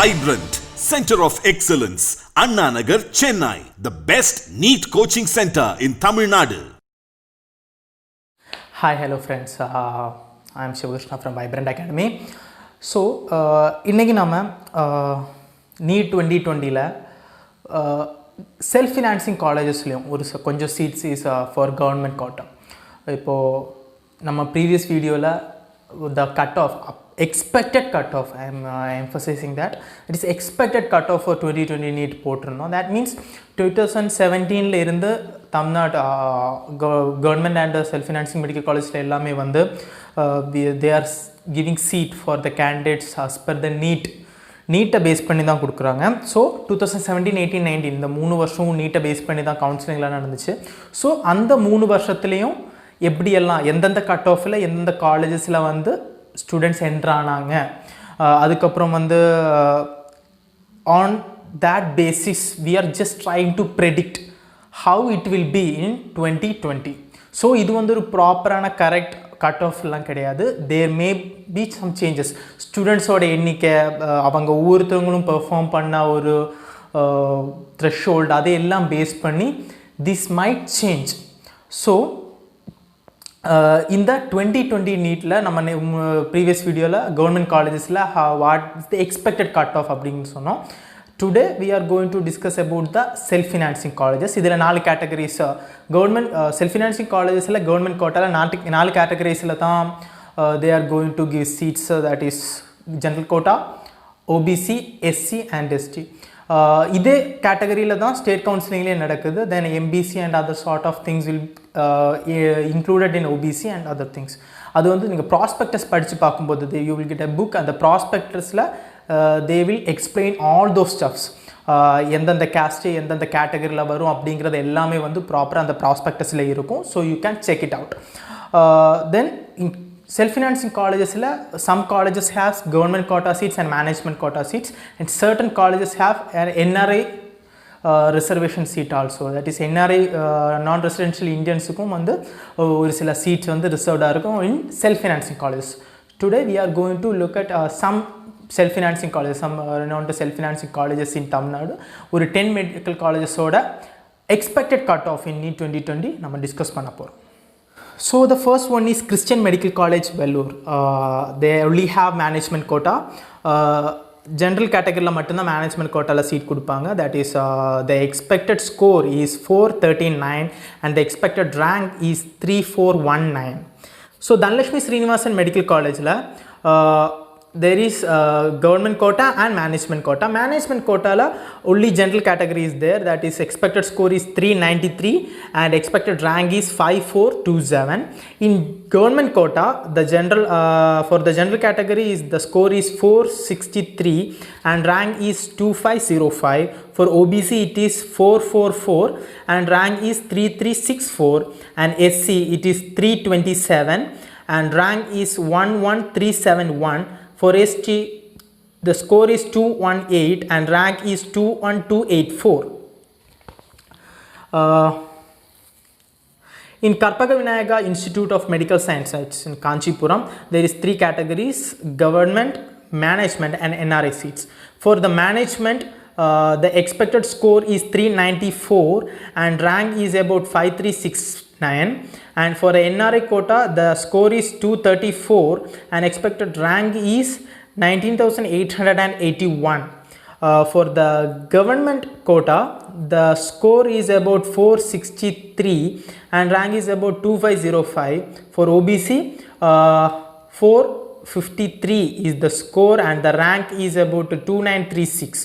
Vibrant Center of Excellence, Anna Nagar, Chennai, the best NEET coaching center in Tamil Nadu. Hi, hello friends. I am Shivakrishna from Vibrant Academy. So, இன்னைக்கு நாம NEET 2020ல self financing காலேஜஸ்லையும் ஒரு கொஞ்சம் seats is for government quota. இப்போது நம்ம previous வீடியோவில் the cutoff, expected cutoff, I am emphasizing that it is expected cutoff for 2020 NEET போட்டிருந்தோம். That means 2017ல இருந்து Tamil Nadu government and self financing medical காலேஜில் எல்லாமே வந்து they are giving seat for the candidates as per the நீட்டை base பண்ணி தான் கொடுக்குறாங்க. So 2017, 18, 19 இந்த 3 வருஷமும் நீட்டை பேஸ் பண்ணி தான் கவுன்சிலிங்லாம் நடந்துச்சு. ஸோ அந்த 3 வருஷத்துலேயும் எப்படியெல்லாம் எந்தெந்த கட் ஆஃபில் எந்தெந்த காலேஜஸில் வந்து ஸ்டூடெண்ட்ஸ் என்ட்ரானாங்க, அதுக்கப்புறம் வந்து on that basis we are just trying to predict how it will be in 2020. So இது வந்து ஒரு ப்ராப்பரான கரெக்ட் கட் ஆஃப்லாம் கிடையாது. There may be some changes. ஸ்டூடெண்ட்ஸோட எண்ணிக்கை, அவங்க ஒவ்வொருத்தவங்களும் பெர்ஃபார்ம் பண்ண ஒரு த்ரெஷ்ஹோல்டு, அதையெல்லாம் பேஸ் பண்ணி திஸ் மைட் சேஞ்ச். ஸோ இந்த 2020 நீட்டில் நம்ம ப்ரீவியஸ் வீடியோவில் கவர்மெண்ட் காலேஜஸில் what is the expected cut off அப்படின்னு சொன்னோம். Today we are going to discuss about the self financing colleges. இதில் 4 கேட்டகரிஸ் கவர்மெண்ட் செல்ஃப் ஃபினான்சிங் காலேஜஸில் கவர்மெண்ட் கோட்டாவில் 4 கேட்டகரிஸில் தான் they are going to give seats. That is general quota, OBC, SC and ST. இதே கேட்டகரியில் தான் ஸ்டேட் கவுன்சிலிங்லேயே நடக்குது. Then MBC and other sort of things will included in OBC and other things. அது வந்து நீங்கள் ப்ராஸ்பெக்டஸ் படித்து பார்க்கும்போது you will get a book. அந்த ப்ராஸ்பெக்டஸில் they will explain all those stuffs. எந்தெந்த கேஸ்ட்டு எந்தெந்த கேட்டகரியில் வரும் அப்படிங்கிறது எல்லாமே வந்து ப்ராப்பராக அந்த ப்ராஸ்பெக்டஸில் இருக்கும். So you can check it out. Then self-financing colleges, some colleges have government quota seats and management quota seats, and certain colleges have an NRI reservation seat also. That is NRI non-residential Indians வந்து ஒரு சில seats வந்து reserved இருக்கும் in self-financing colleges. Today we are going to look at some self-financing colleges, some renowned self-financing colleges in Tamil Nadu. ஒரு 10 medical colleges ஓட expected cut off in NEET 2020 நம்ம discuss பண்ண போகிறோம். So the first one is Christian Medical College, Vellore. They only have management quota. General category மட்டும்தான் management quota seat கொடுப்பாங்க. That is the expected score is 439 and the expected rank is 3419. So Dhanlakshmi Srinivasan Medical College there is government quota and management quota. Management quota la only general category is there. That is expected score is 393 and expected rank is 5427. In government quota, the general for the general category is the score is 463 and rank is 2505. For OBC it is 444 and rank is 3364, and SC it is 327 and rank is 11371. For ST, the score is 218 and rank is 21284. In Karpaga Vinayaka Institute of Medical Sciences in Kanchipuram, there is 3 categories: government, management and NRI seats. For the management, the expected score is 394 and rank is about 5369. And for the NRI quota, the score is 234 and expected rank is 19,881. For the government quota, the score is about 463 and rank is about 2505. For OBC, 453 is the score and the rank is about 2936.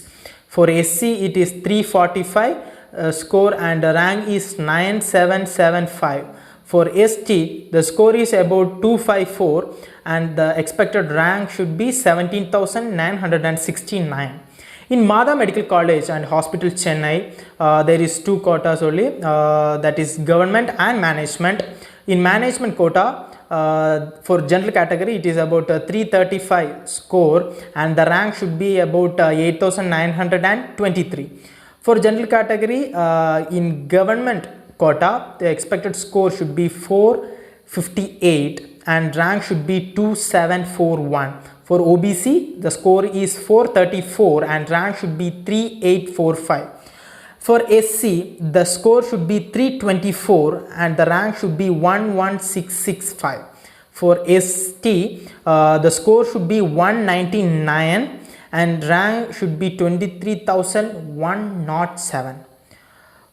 For SC, it is 345 score and the rank is 9775. For ST, the score is about 254 and the expected rank should be 17,969. In Mada Medical College and Hospital, Chennai, there is 2 quotas only, that is government and management. In management quota, for general category it is about 335 score and the rank should be about 8,923. For general category, in government quota, the expected score should be 458 and rank should be 2741. For OBC, the score is 434 and rank should be 3845. For SC, the score should be 324 and the rank should be 11665. For ST, the score should be 199 and rank should be 23,107.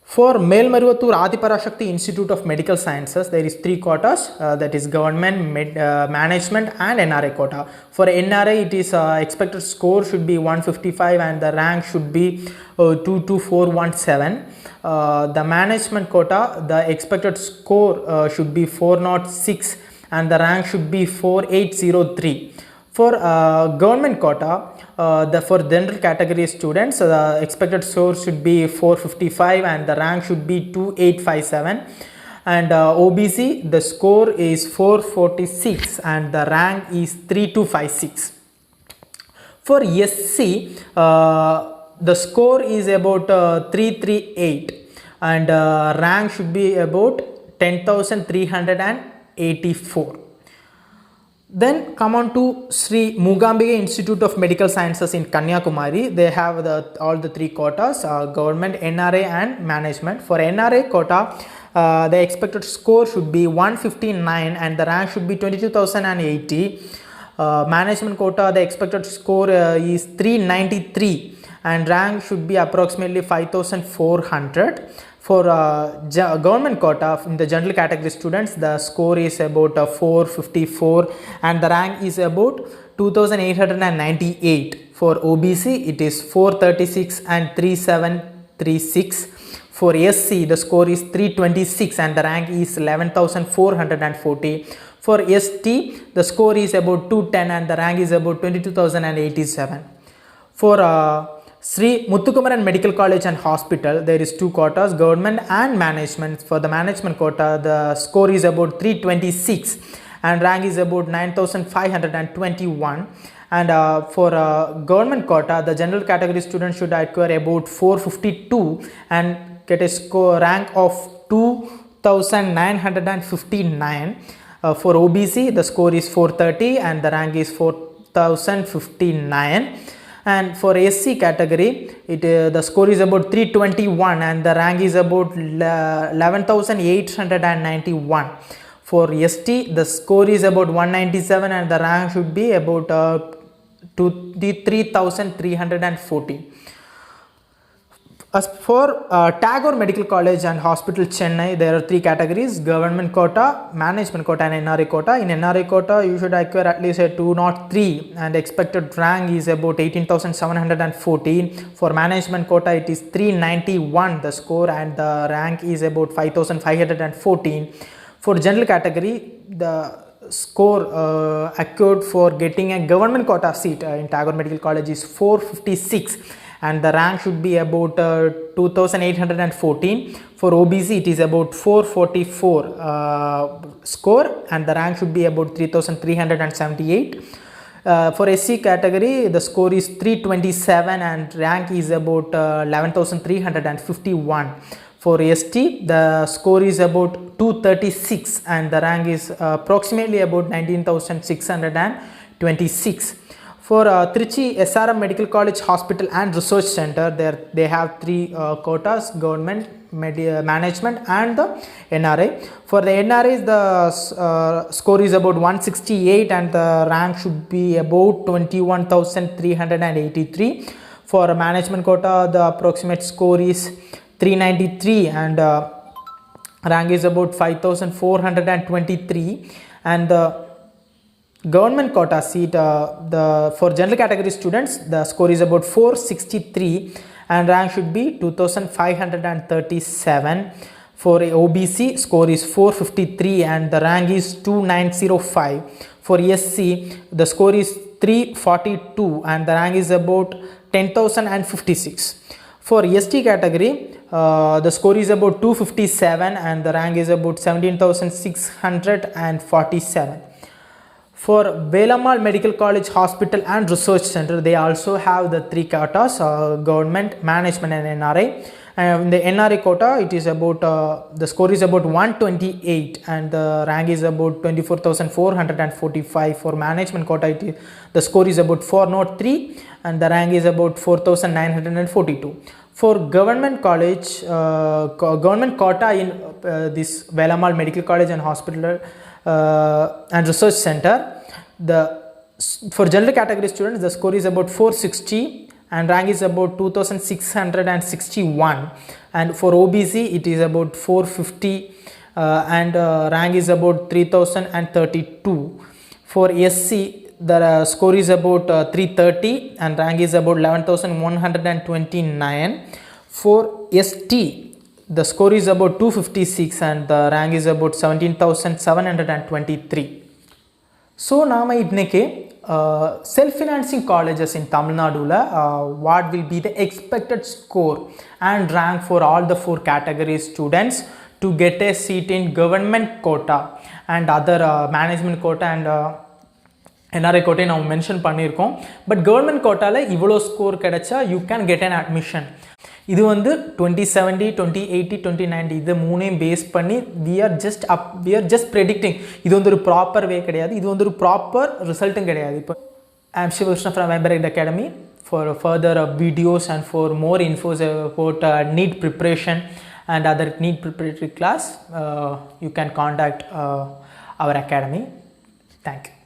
For Melmaruvattur Adiparashakti Institute of Medical Sciences, there is 3 quotas, that is government, management and NRI quota. For NRI, it is expected score should be 155 and the rank should be 22417. The management quota, the expected score should be 406 and the rank should be 4803. For government quota, for general category students, the expected score should be 455 and the rank should be 2857. And OBC, the score is 446 and the rank is 3256. For SC, the score is about 338 and rank should be about 10,384. Then come on to Sri Moogambika Institute of Medical Sciences in Kanyakumari. They have all the 3 quotas, government, NRA and management. For NRA quota, the expected score should be 159 and the rank should be 22,080. Management quota, the expected score is 393 and rank should be approximately 5,400. For government quota, in the general category students, the score is about 454 and the rank is about 2,898. For OBC, it is 436 and 3736. For SC, the score is 326 and the rank is 11,440. For ST, the score is about 210 and the rank is about 22,087. For Sri Muthukumaran Medical College and Hospital, there is 2 quotas, government and management. For the management quota, the score is about 326 and rank is about 9,521. And for government quota, the general category student should acquire about 452 and get a score rank of 2,959. For OBC, the score is 430 and the rank is 4,059. And for SC category, the score is about 321 and the rank is about 11,891. For ST, the score is about 197 and the rank should be about 3,340. As for Tagore Medical College and Hospital Chennai, there are 3 categories, government quota, management quota and NRI quota. In NRI quota, you should acquire at least a 203 and expected rank is about 18,714. For management quota, it is 391 the score and the rank is about 5,514. For general category, the score acquired for getting a government quota seat in Tagore Medical College is 456 and the rank should be about 2,814. For OBC, it is about 444 score and the rank should be about 3,378. For SC category, the score is 327 and rank is about 11,351. For ST, the score is about 236 and the rank is approximately about 19,626. For Trichy SRM Medical College Hospital and Research Center, they have 3 quotas, government, management and the NRI. For the NRI, the score is about 168 and the rank should be about 21,383. For management quota, the approximate score is 393 and rank is about 5,423. And the government quota seat, for general category students, the score is about 463 and rank should be 2,537. For OBC, score is 453 and the rank is 2905. For SC, the score is 342 and the rank is about 10,056. For ST category, the score is about 257 and the rank is about 17,647. For Velamal Medical College Hospital and Research Center, they also have the 3 quotas, government, management and NRI. In the NRI quota, it is about the score is about 128 and the rank is about 24,445. For management quota, the score is about 403 and the rank is about 4,942. For government college, government quota in this Velamal Medical College and Hospital and Research Center, for general category students, the score is about 460 and rank is about 2,661, and for OBC it is about 450 and rank is about 3,032. For SC, the score is about 330 and rank is about 11,129. For ST, the score is about 256 and the rank is about 17,723. So நாம இன்னைக்கு self-financing colleges in Tamil Nadu, what will be the expected score and rank for all the 4 category students to get a seat in government quota and other management quota and NRI quota ನಾವು mention பண்ணியிருக்கோம். But government கோட்டாவில் இவ்வளோ score கிடைச்சா you can get an admission. இது வந்து 2070, 2080, 2090 இது மூணையும் base பண்ணி we are just predicting. இது வந்து ஒரு ப்ராப்பர் வே கிடையாது, இது வந்து ஒரு ப்ராப்பர் ரிசல்ட்டும் கிடையாது. இப்போ I am Sivakrishna from vibrate academy. For further videos and for more infos about NEET preparation and other NEET preparatory class, you can contact our academy. Thank you.